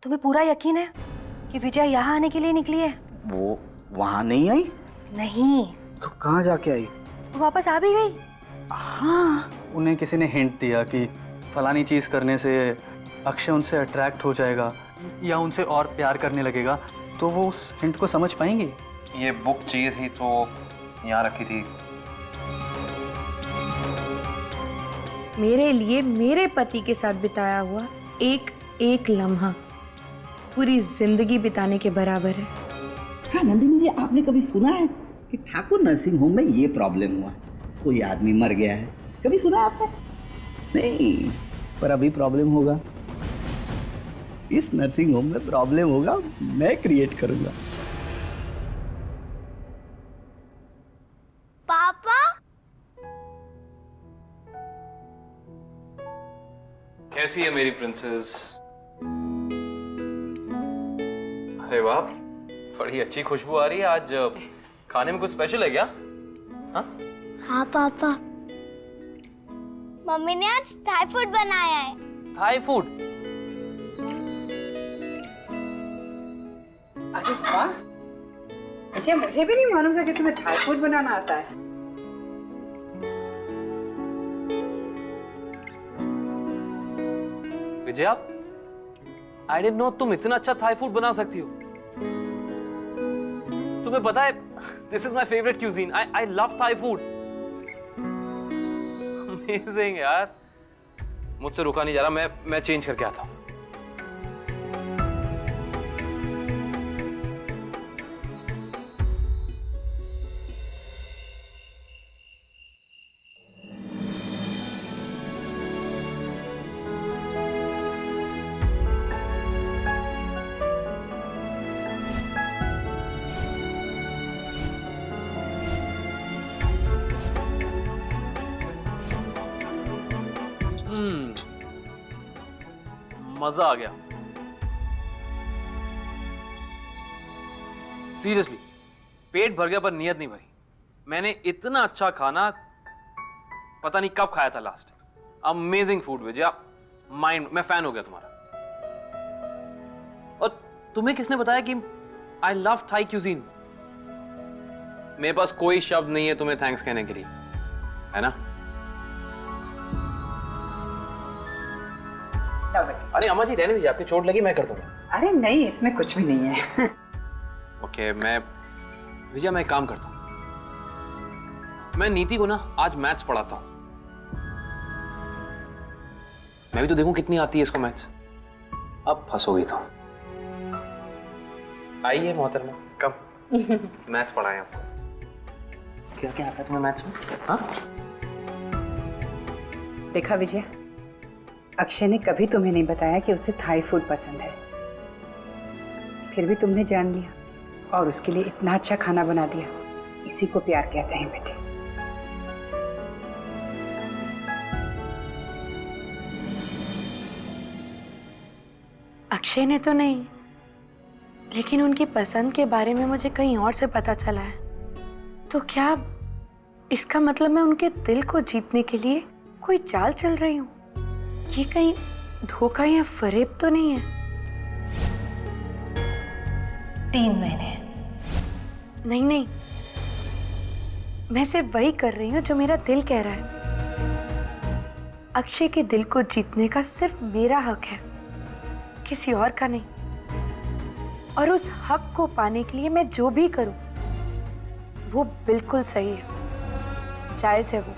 तुम्हें पूरा यकीन है कि विजया यहाँ आने के लिए निकली है? वो वहां नहीं आई? नहीं। तो कहाँ जाके आई? वो वापस आ भी गई। हाँ, उन्हें किसी ने हिंट दिया कि फलानी चीज करने से अक्षय उनसे अट्रैक्ट हो जाएगा या उनसे और प्यार करने लगेगा, तो वो उस हिंट को समझ पाएंगे। ये बुक चाहिए थी तो यहाँ रखी थी। मेरे लिए मेरे पति के साथ बिताया हुआ एक एक लम्हा पूरी जिंदगी बिताने के बराबर है। हाँ नंदिनी जी, आपने कभी सुना है कि ठाकुर नर्सिंग होम में ये प्रॉब्लम हुआ, कोई आदमी मर गया है? कभी सुना आपने? नहीं, पर अभी प्रॉब्लम होगा। इस नर्सिंग होम में प्रॉब्लम होगा, मैं क्रिएट करूंगा। पापा, कैसी है मेरी प्रिंसेस? अरे वाह, बड़ी अच्छी खुशबू आ रही है। आज खाने में कुछ स्पेशल है क्या? हाँ हाँ पापा, मम्मी ने आज थाई फूड बनाया है। Thai food? अरे वाह, अच्छा मुझे भी नहीं मालूम था कि तुम्हें थाई फूड बनाना आता है। विजया, आई डिडंट नो तुम इतना अच्छा थाई फूड बना सकती हो। तुम्हें पता है, this is my favourite cuisine. I love Thai food. Amazing यार, मुझसे रुका नहीं जा रहा। मैं चेंज करके आता हूँ। मजा आ गया सीरियसली। पेट भर गया पर नीयत नहीं भरी। मैंने इतना अच्छा खाना पता नहीं कब खाया था last. Amazing food Vijaya, mind, मैं फैन हो गया तुम्हारा। और तुम्हें किसने बताया कि आई लव थाई क्यूजीन? मेरे पास कोई शब्द नहीं है तुम्हें थैंक्स कहने के लिए, है ना? अरे अम्मा जी रहने दीजिए, आपकी चोट लगी, मैं कर दूंगा। अरे नहीं, इसमें कुछ भी नहीं है। ओके, मैं विजय मैं एक काम करता हूं। मैं नीति को ना आज मैथ्स पढ़ाता हूं। मैं भी तो देखूं कितनी आती है इसको मैथ्स। अब फंसोगी तो। आइए मोहतरमा, कम मैथ्स पढ़ाएं आपको। क्या क्या आता है तुम्हें मैथ्स में? हाँ देखा विजय, अक्षय ने कभी तुम्हें नहीं बताया कि उसे थाई फूड पसंद है, फिर भी तुमने जान लिया और उसके लिए इतना अच्छा खाना बना दिया। इसी को प्यार कहते हैं बेटे। अक्षय ने तो नहीं, लेकिन उनकी पसंद के बारे में मुझे कहीं और से पता चला है। तो क्या इसका मतलब मैं उनके दिल को जीतने के लिए कोई चाल चल रही हूँ? ये कहीं धोखा या फरेब तो नहीं है? 3 महीने। नहीं नहीं, मैं सिर्फ वही कर रही हूँ जो मेरा दिल कह रहा है। अक्षय के दिल को जीतने का सिर्फ मेरा हक है, किसी और का नहीं। और उस हक को पाने के लिए मैं जो भी करूं वो बिल्कुल सही है, जायज है वो।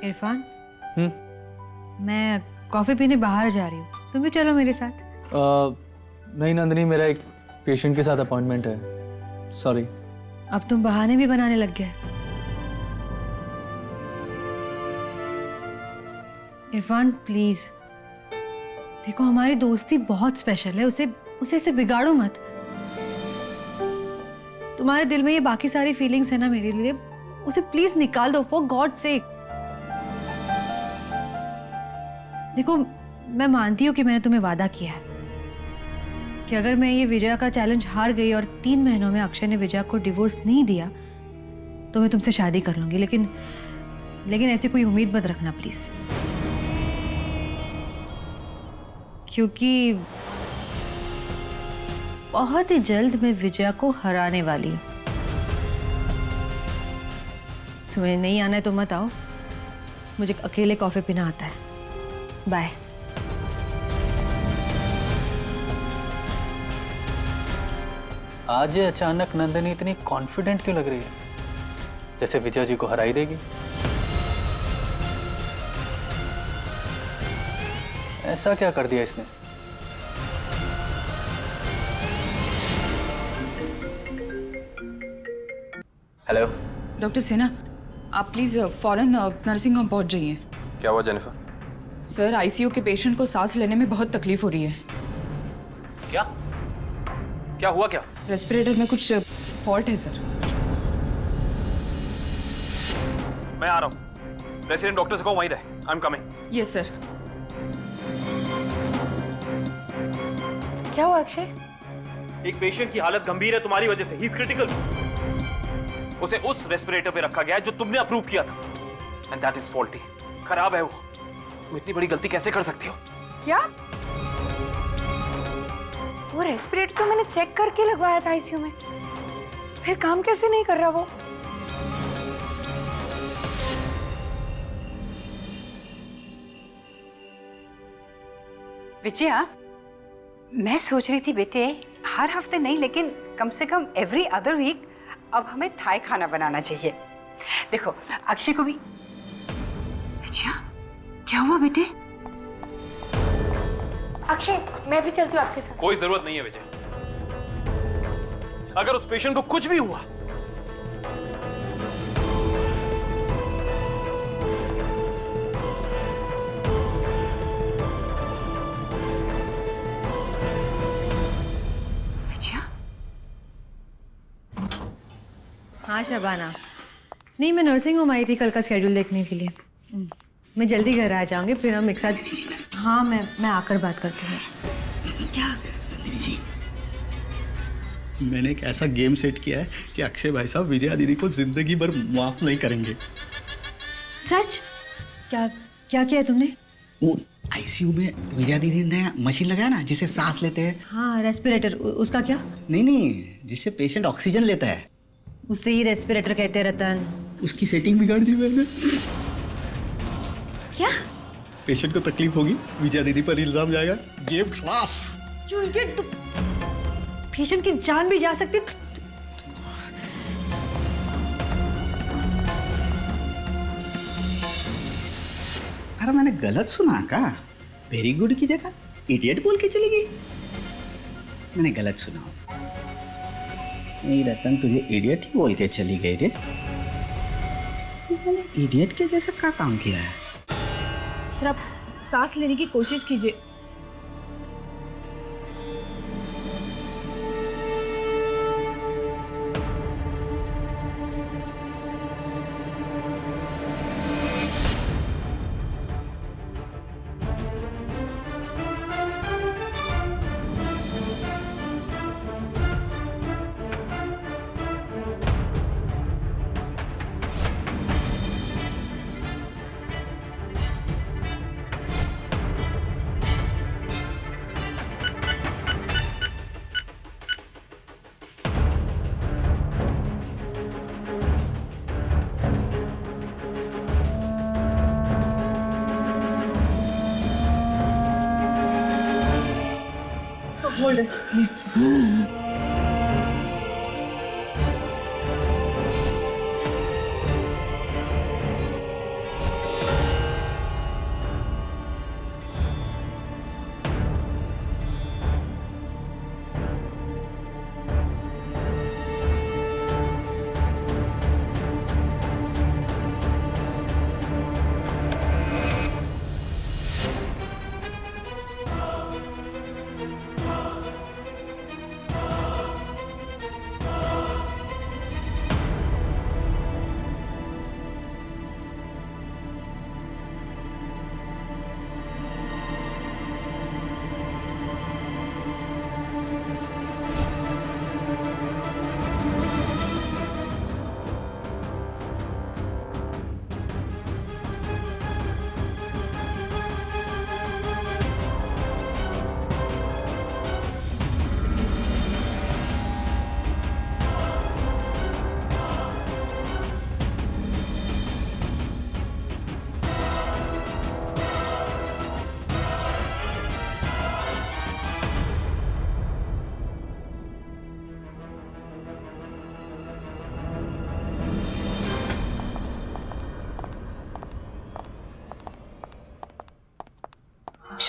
इरफान, मैं कॉफी पीने बाहर जा रही हूँ, तुम भी चलो मेरे साथ। नहीं नंदिनी, मेरा एक पेशेंट के साथ अपॉइंटमेंट है, सॉरी। अब तुम बहाने भी बनाने लग गए। इरफान प्लीज, देखो हमारी दोस्ती बहुत स्पेशल है, उसे इसे बिगाड़ो मत। तुम्हारे दिल में ये बाकी सारी फीलिंग्स है ना मेरे लिए, उसे प्लीज निकाल दो, फॉर गॉड सेक। देखो मैं मानती हूँ कि मैंने तुम्हें वादा किया है कि अगर मैं ये विजया का चैलेंज हार गई और 3 महीनों में अक्षय ने विजया को डिवोर्स नहीं दिया तो मैं तुमसे शादी कर लूंगी, लेकिन लेकिन ऐसी कोई उम्मीद मत रखना प्लीज, क्योंकि बहुत ही जल्द मैं विजया को हराने वाली हूँ। तुम्हें नहीं आना है तो मत आओ, मुझे अकेले कॉफी पीना आता है। बाय। आज ये अचानक नंदिनी इतनी कॉन्फिडेंट क्यों लग रही है, जैसे विजय जी को हरा ही देगी। ऐसा क्या कर दिया इसने? हेलो डॉक्टर सिन्हा, आप प्लीज फौरन नर्सिंग होम पहुंच जाइए। क्या हुआ जेनिफर? सर, आईसीयू के पेशेंट को सांस लेने में बहुत तकलीफ हो रही है। क्या क्या हुआ क्या? रेस्पिरेटर में कुछ फॉल्ट है सर। मैं आ रहा हूँ। रेसिडेंट डॉक्टर से कहो वहीं रहे। I am coming. Yes sir. क्या हुआ अक्षय? एक पेशेंट की हालत गंभीर है तुम्हारी वजह से। He is critical. उसे उस रेस्पिरेटर पे रखा गया है जो तुमने अप्रूव किया था, एंड दैट इज फॉल्टी। खराब है वो। तुम इतनी बड़ी गलती कैसे कर सकती हो? क्या? वो रेस्पिरेटर तो मैंने चेक करके लगवाया था आईसीयू में, फिर काम कैसे नहीं कर रहा वो? विजया, मैं सोच रही थी बेटे, हर हफ्ते नहीं लेकिन कम से कम एवरी अदर वीक अब हमें थाई खाना बनाना चाहिए। देखो अक्षय को भी। विजया, क्या हुआ बेटे? अक्षय, मैं भी चलती हूँ आपके साथ। कोई जरूरत नहीं है विजय। अगर उस पेशेंट को कुछ भी हुआ, हाँ शबाना, नहीं मैं नर्सिंग होम आई थी कल का शेड्यूल देखने के लिए। मैं जल्दी घर आ जाऊंगी, फिर हम एक साथ। हाँ मैं आकर बात करती हूँ। क्या नंदिनी जी, मैंने एक ऐसा गेम सेट किया है कि अक्षय भाई साहब विजया दीदी को जिंदगी भर माफ नहीं करेंगे। सच? क्या क्या किया तुमने? वो आईसीयू में विजया दीदी ने नया मशीन लगाया ना, जिसे सांस लेते हैं। हाँ रेस्पिरेटर, उसका क्या? नहीं, जिससे पेशेंट ऑक्सीजन लेता है। उससे ही रेस्पिरेटर कहते हैं रतन। उसकी सेटिंग बिगाड़ दी मैंने। क्या? पेशेंट को तकलीफ होगी, विजया दीदी पर इल्जाम जाएगा। गेम खलास। You idiot! पेशेंट की जान भी जा सकती। अरे मैंने गलत सुना का? वेरी गुड की जगह इडियट बोल के चली गई। मैंने गलत सुना। नहीं रतन, तुझे इडियट ही बोल के चली गई रे। मैंने इडियट के जैसा क्या काम किया है? सर, आप सांस लेने की कोशिश कीजिए। Hold this.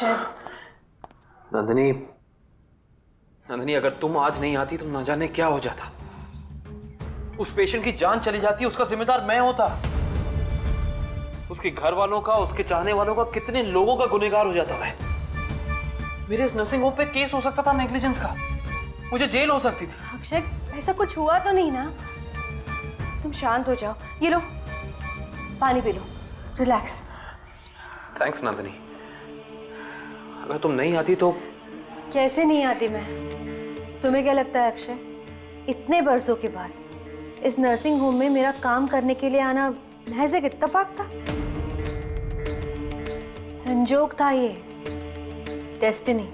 अक्षय, नंदिनी, नंदिनी, अगर तुम आज नहीं आती तो न जाने क्या हो जाता। उस पेशेंट की जान चली जाती, उसका जिम्मेदार मैं होता। उसके घर वालों का, उसके चाहने वालों का, कितने लोगों का गुनहगार हो जाता मैं। मेरे इस नर्सिंग होम पे केस हो सकता था नेग्लिजेंस का, मुझे जेल हो सकती थी। अक्षय, ऐसा कुछ हुआ तो नहीं ना? तुम शांत हो जाओ, ये लो पानी P low, relax. Thanks Nandini. अगर तुम नहीं आती तो। कैसे नहीं आती मैं? तुम्हें क्या लगता है अक्षय, इतने बरसों के बाद इस नर्सिंग होम में मेरा काम करने के लिए आना महज एक इत्तेफाक था? संजोग था ये, डेस्टिनी।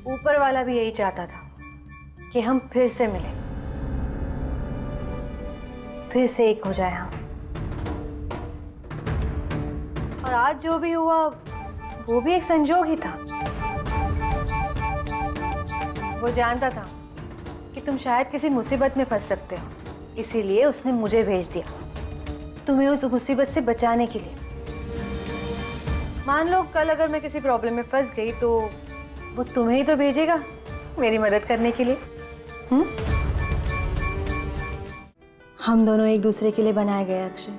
ऊपर वाला भी यही चाहता था कि हम फिर से मिलें, फिर से एक हो जाए हम। और आज जो भी हुआ वो भी एक संजोग ही था। वो जानता था कि तुम शायद किसी मुसीबत में फंस सकते हो, इसीलिए उसने मुझे भेज दिया तुम्हें उस मुसीबत से बचाने के लिए। मान लो कल अगर मैं किसी प्रॉब्लम में फंस गई तो वो तुम्हें ही तो भेजेगा मेरी मदद करने के लिए। हम दोनों एक दूसरे के लिए बनाए गए Akshay.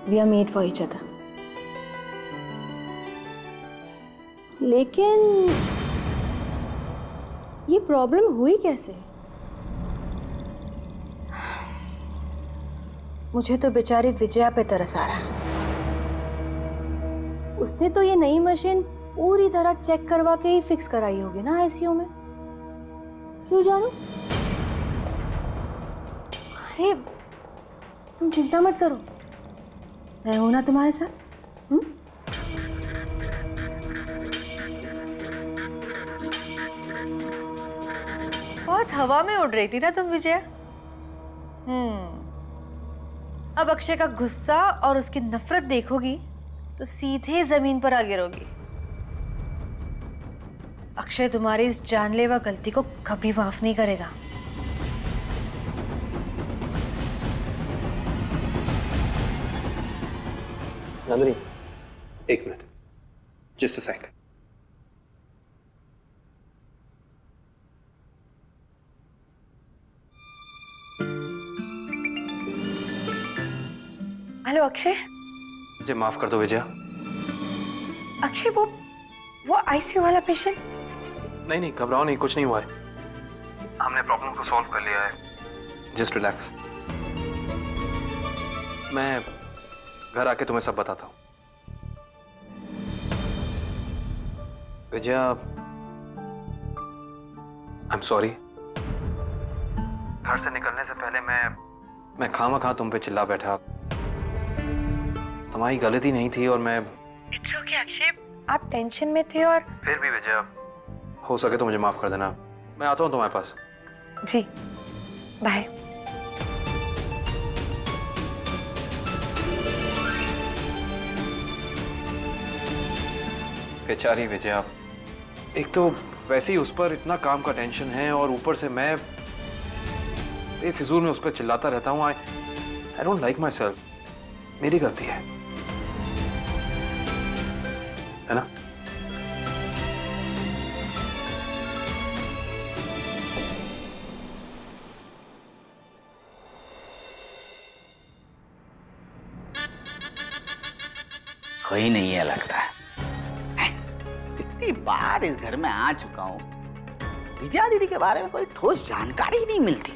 We are made for each other. लेकिन ये प्रॉब्लम हुई कैसे? मुझे तो बेचारी विजया पे तरस आ रहा है। उसने तो ये नई मशीन पूरी तरह चेक करवा के ही फिक्स कराई होगी ना आईसीयू में। क्यों जानू? अरे तुम चिंता मत करो, मैं हूं ना तुम्हारे साथ। बहुत हवा में उड़ रही थी ना तुम विजया। अब अक्षय का गुस्सा और उसकी नफरत देखोगी तो सीधे जमीन पर आ गिरोगी। अक्षय तुम्हारी इस जानलेवा गलती को कभी माफ नहीं करेगा। नंदिनी, एक minute, just a second. Hello Akshay. मुझे माफ कर दो विजया। अक्षय, वो आईसीयू वाला पेशेंट? नहीं नहीं, घबराओ नहीं, कुछ नहीं हुआ है। हमने प्रॉब्लम को सॉल्व कर लिया है। Just relax. मैं घर आके तुम्हें सब बताता हूँ। Vijaya, I am sorry. घर से निकलने से पहले मैं खामखा तुम पे चिल्ला बैठा। तुम्हारी गलती नहीं थी और मैं। इट्स ओके अक्षय, आप टेंशन में थे और। फिर भी विजया, हो सके तो मुझे माफ कर देना। मैं आता हूँ तुम्हारे पास। जी, बाय। बेचारी विजया, एक तो वैसे ही उस पर इतना काम का टेंशन है और ऊपर से मैं बेफिजूल में उस पर चिल्लाता रहता हूँ। I don't like my self. मेरी गलती है ना? कोई नहीं है लगता है। इतनी बार इस घर में आ चुका हूं, विजया दीदी के बारे में कोई ठोस जानकारी ही नहीं मिलती।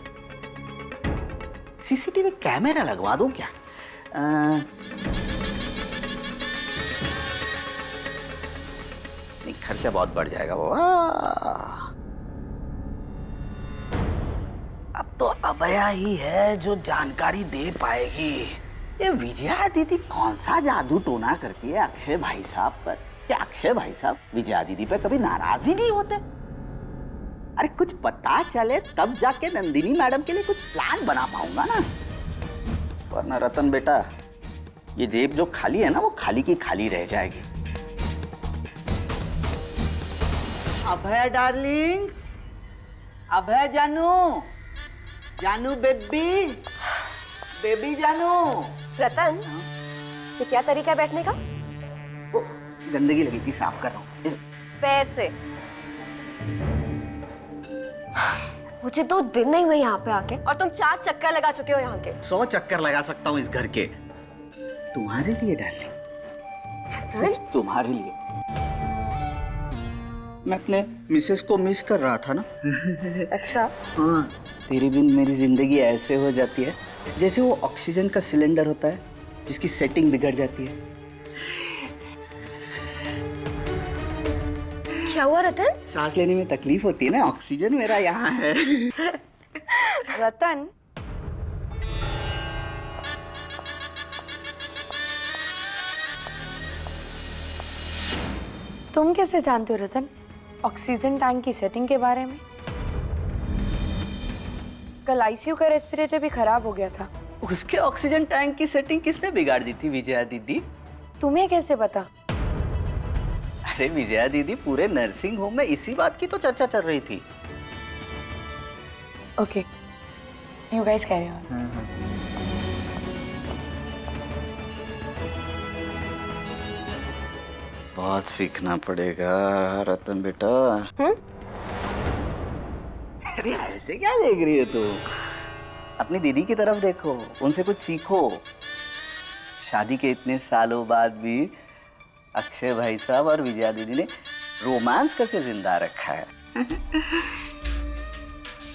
सीसीटीवी कैमरा लगवा दूं क्या? नहीं, खर्चा बहुत बढ़ जाएगा वो। अब तो अभया ही है जो जानकारी दे पाएगी। ये विजया दीदी कौन सा जादू टोना करती है अक्षय भाई साहब पर? क्या अक्षय भाई साहब विजया दीदी पे कभी नाराज ही नहीं होते? अरे कुछ पता चले तब जाके नंदिनी मैडम के लिए कुछ प्लान बना पाऊंगा ना। वरना रतन बेटा, ये जेब जो खाली है ना, वो खाली की खाली रह जाएगी। अभय डार्लिंग, अभय जानू, जानू बेबी, बेबी जानू। रतन, ये क्या तरीका है बैठने का? वो गंदगी लगी थी, साफ कर रहा हूँ। पैर से। मुझे 2 दिन नहीं हुए यहाँ पे आके और तुम 4 चक्कर लगा चुके हो यहाँ के। 100 चक्कर लगा सकता हूँ इस घर के, तुम्हारे लिए डार्लिंग, सिर्फ तुम्हारे लिए। मैं अपने मिसेस को मिस कर रहा था ना। अच्छा। हाँ, तेरे बिन मेरी जिंदगी ऐसे हो जाती है जैसे वो ऑक्सीजन का सिलेंडर होता है जिसकी सेटिंग बिगड़ जाती है। क्या हुआ रतन? सांस लेने में तकलीफ होती है ना, ऑक्सीजन मेरा यहाँ है। रतन, तुम कैसे जानते हो रतन ऑक्सीजन टैंक की सेटिंग के बारे में? कल आईसीयू का रेस्पिरेटर भी खराब हो गया था। उसके ऑक्सीजन टैंक की सेटिंग किसने बिगाड़ दी थी? विजया दीदी। तुम्हें कैसे पता? अरे विजया दीदी, पूरे नर्सिंग होम में इसी बात की तो चर्चा चल रही थी। Okay, you guys carry on. बहुत सीखना पड़ेगा रतन बेटा। अरे ऐसे क्या देख रही हो तू? अपनी दीदी की तरफ देखो, उनसे कुछ सीखो। शादी के इतने सालों बाद भी अक्षय भाई साहब और विजया दीदी ने रोमांस कैसे जिंदा रखा है।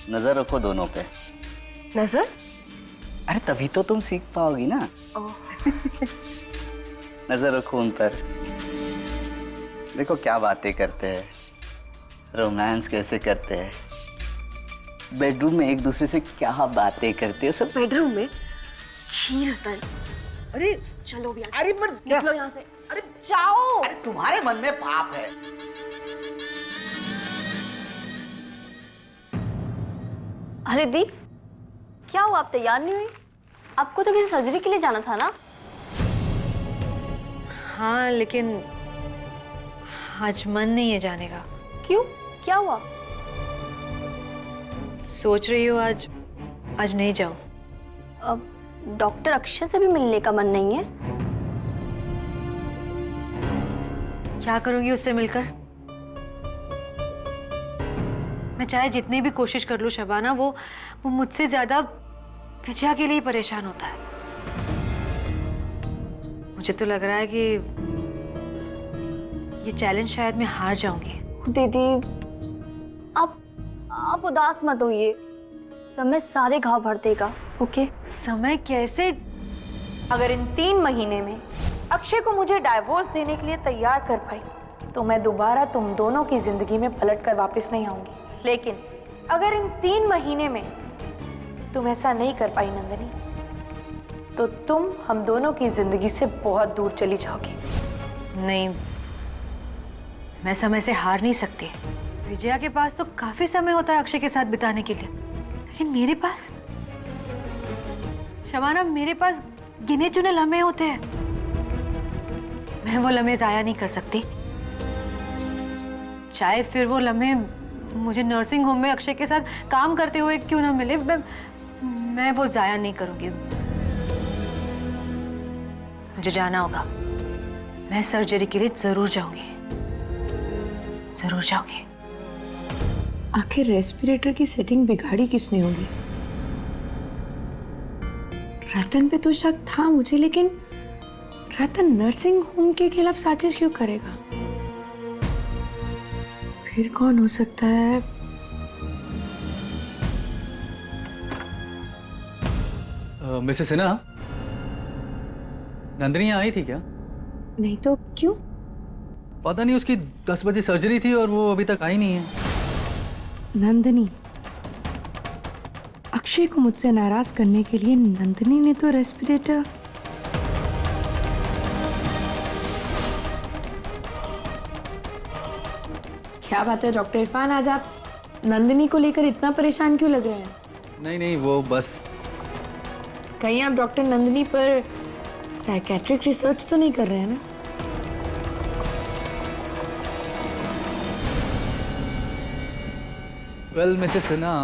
नजर रखो दोनों पे। नजर? अरे तभी तो तुम सीख पाओगी ना। नजर रखो उन पर। देखो क्या बातें करते हैं, रोमांस कैसे करते हैं, बेडरूम में एक दूसरे से क्या बातें करते हैं सब। बेडरूम में? छी रतन, अरे चलो भी अरे पर निकलो यहाँ से। अरे जाओ। अरे तुम्हारे मन में पाप है। अरे दी, क्या हुआ? आप तैयार नहीं हुई? आपको तो किसी सर्जरी के लिए जाना था ना? हाँ, लेकिन आज मन नहीं है जाने का। क्यों? क्या हुआ? सोच रही हो आज नहीं जाऊं। अब डॉक्टर अक्षय से भी मिलने का मन नहीं है? क्या करूंगी उससे मिलकर? मैं चाहे जितनी भी कोशिश कर लूं शबाना, वो मुझसे ज्यादा विजया के लिए परेशान होता है। मुझे तो लग रहा है कि ये चैलेंज शायद मैं हार जाऊंगी। दीदी, आप उदास मत होइए, समय सारे घाव भर देगा। ओके? समय कैसे? अगर इन 3 महीने में अक्षय को मुझे डाइवोर्स देने के लिए तैयार कर पाई तो मैं दोबारा तुम दोनों की जिंदगी में पलट कर वापस नहीं आऊंगी। लेकिन अगर इन 3 महीने में तुम ऐसा नहीं कर पाई नंदिनी, तो तुम हम दोनों की जिंदगी से बहुत दूर चली जाओगी। नहीं, मैं समय से हार नहीं सकती। विजया के पास तो काफी समय होता है अक्षय के साथ बिताने के लिए, लेकिन मेरे पास शबाना, मेरे पास गिने चुने लम्हे होते हैं। मैं वो लम्हे जाया नहीं कर सकती, चाहे फिर वो लम्हे मुझे नर्सिंग होम में अक्षय के साथ काम करते हुए क्यों ना मिले। मैं वो जाया नहीं करूंगी। मुझे जाना होगा। मैं सर्जरी के लिए जरूर जाऊंगी, जरूर जाऊंगी। आखिर रेस्पिरेटर की सेटिंग बिगाड़ी किसने होगी? रतन पे तो शक था मुझे, लेकिन रतन नर्सिंग होम के खिलाफ साजिश क्यों करेगा? फिर कौन हो सकता है? मिसेस सिन्हा, नंदिनी आई थी क्या? नहीं तो क्यों? पता नहीं, उसकी 10 बजे सर्जरी थी और वो अभी तक आई नहीं है। नंदिनी, अक्षय को मुझसे नाराज करने के लिए नंदिनी ने तो रेस्पिरेटर। क्या बात है डॉक्टर इरफान, आज आप नंदिनी को लेकर इतना परेशान क्यों लग रहे हैं? नहीं, वो बस कहीं आप डॉक्टर नंदिनी पर साइकेट्रिक रिसर्च तो नहीं कर रहे हैं ना? वेल मिसेस सिन्हा,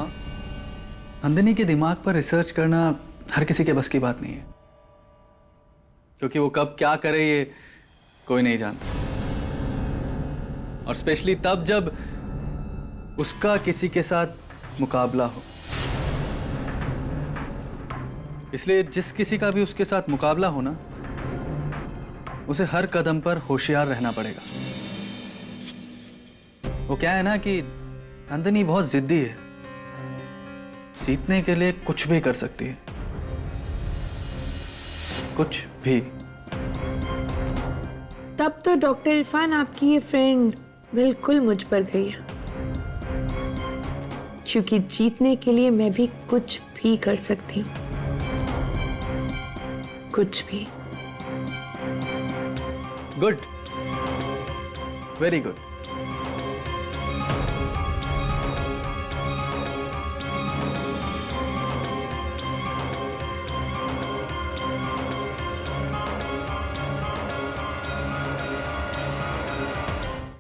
नंदिनी के दिमाग पर रिसर्च करना हर किसी के बस की बात नहीं है। क्योंकि वो कब क्या करे ये कोई नहीं जानता, और स्पेशली तब जब उसका किसी के साथ मुकाबला हो। इसलिए जिस किसी का भी उसके साथ मुकाबला हो ना, उसे हर कदम पर होशियार रहना पड़ेगा। वो क्या है ना कि नंदिनी बहुत जिद्दी है, जीतने के लिए कुछ भी कर सकती है, कुछ भी। तब तो डॉक्टर इरफान आपकी ये फ्रेंड बिल्कुल मुझ पर गई है, क्योंकि जीतने के लिए मैं भी कुछ भी कर सकती हूँ, कुछ भी। Good, very good.